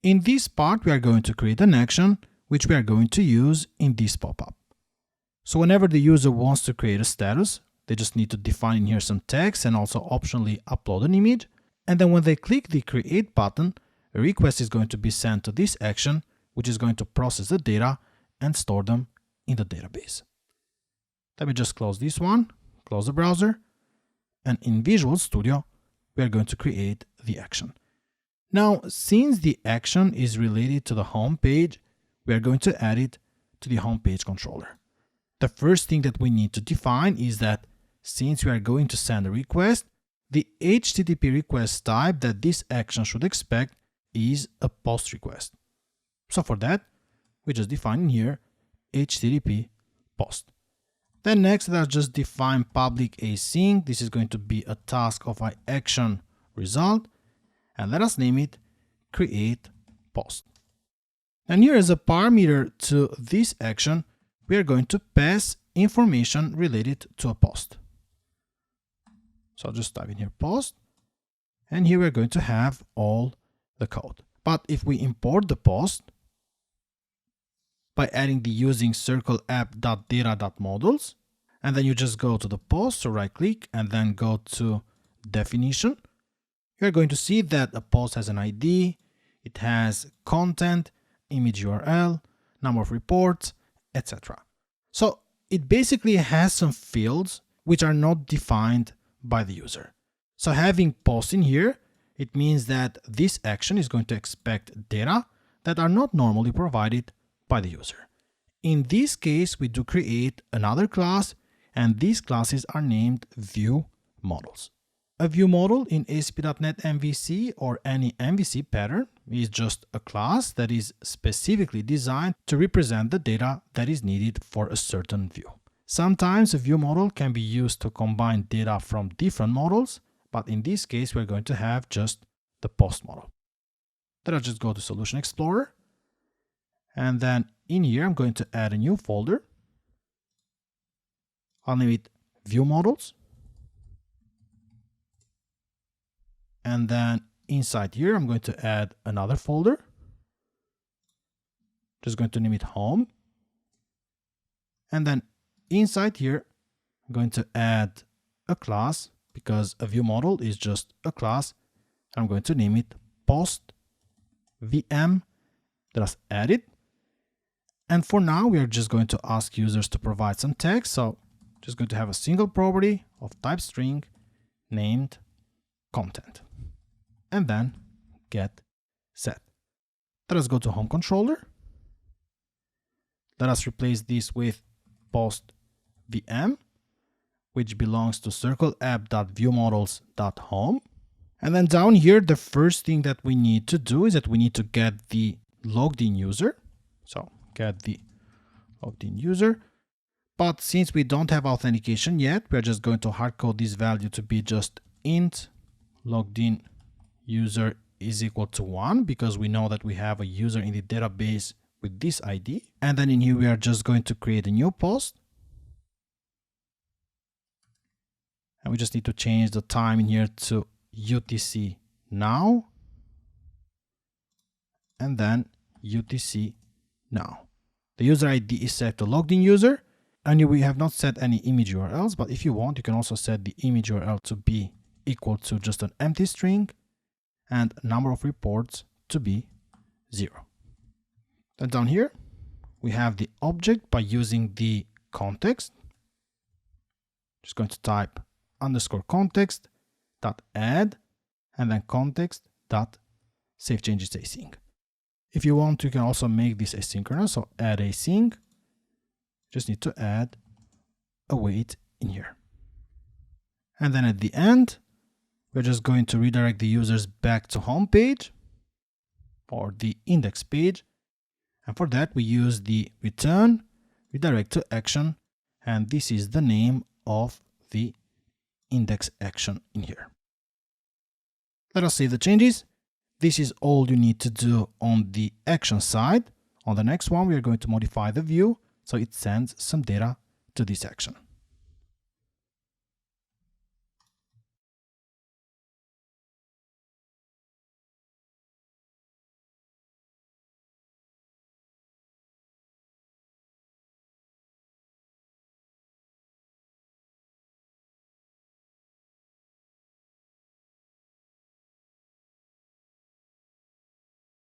In this part, we are going to create an action which we are going to use in this pop-up. So whenever the user wants to create a status, they just need to define in here some text and also optionally upload an image. And then when they click the create button, a request is going to be sent to this action, which is going to process the data and store them in the database. Let me just close this one, close the browser, and in Visual Studio, we are going to create the action. Now, since the action is related to the home page, we are going to add it to the home page controller. The first thing that we need to define is that since we are going to send a request, the HTTP request type that this action should expect is a POST request. So for that, we just define in here HTTP POST. Then next, let's just define public async. This is going to be a task of our action result, and let us name it create post. And here as a parameter to this action, we are going to pass information related to a post. So I'll just type in here post, and here we're going to have all the code. But if we import the post by adding the using circle app.data.models, and then you just go to the post, so right click and then go to definition, you're going to see that a post has an ID, it has content, image URL, number of reports, etc. So it basically has some fields which are not defined by the user. So having post in here, it means that this action is going to expect data that are not normally provided by the user. In this case, we do create another class, and these classes are named view models. A view model in ASP.NET MVC or any MVC pattern is just a class that is specifically designed to represent the data that is needed for a certain view. Sometimes a view model can be used to combine data from different models, but in this case, we're going to have just the post model. Then I'll just go to Solution Explorer, and then in here, I'm going to add a new folder. I'll name it View Models. And then inside here, I'm going to add another folder. Just going to name it Home. And then inside here, I'm going to add a class because a view model is just a class. I'm going to name it Post VM. Just add it. And for now, we are just going to ask users to provide some text. So just going to have a single property of type string named content. And then get set. Let us go to HomeController. Let us replace this with post VM, which belongs to circleapp.viewmodels.home. And then down here, the first thing that we need to do is that we need to get the logged in user. So get the logged in user. But since we don't have authentication yet, we're just going to hardcode this value to be just int logged in user is equal to 1, because we know that we have a user in the database with this ID. And then in here, we are just going to create a new post. And we just need to change the time in here to UTC now. And then UTC now. The user ID is set to logged in user. And we have not set any image URLs, but if you want, you can also set the image URL to be equal to just an empty string and number of reports to be 0. Then down here, we have the object by using the context. Just going to type _context dot add and then context dot save changes async. If you want, you can also make this asynchronous, so add async. Just need to add a wait in here. And then at the end, we're just going to redirect the users back to home page or the index page. And for that, we use the return redirect to action. And this is the name of the index action in here. Let us save the changes. This is all you need to do on the action side. On the next one, we are going to modify the view so it sends some data to this action.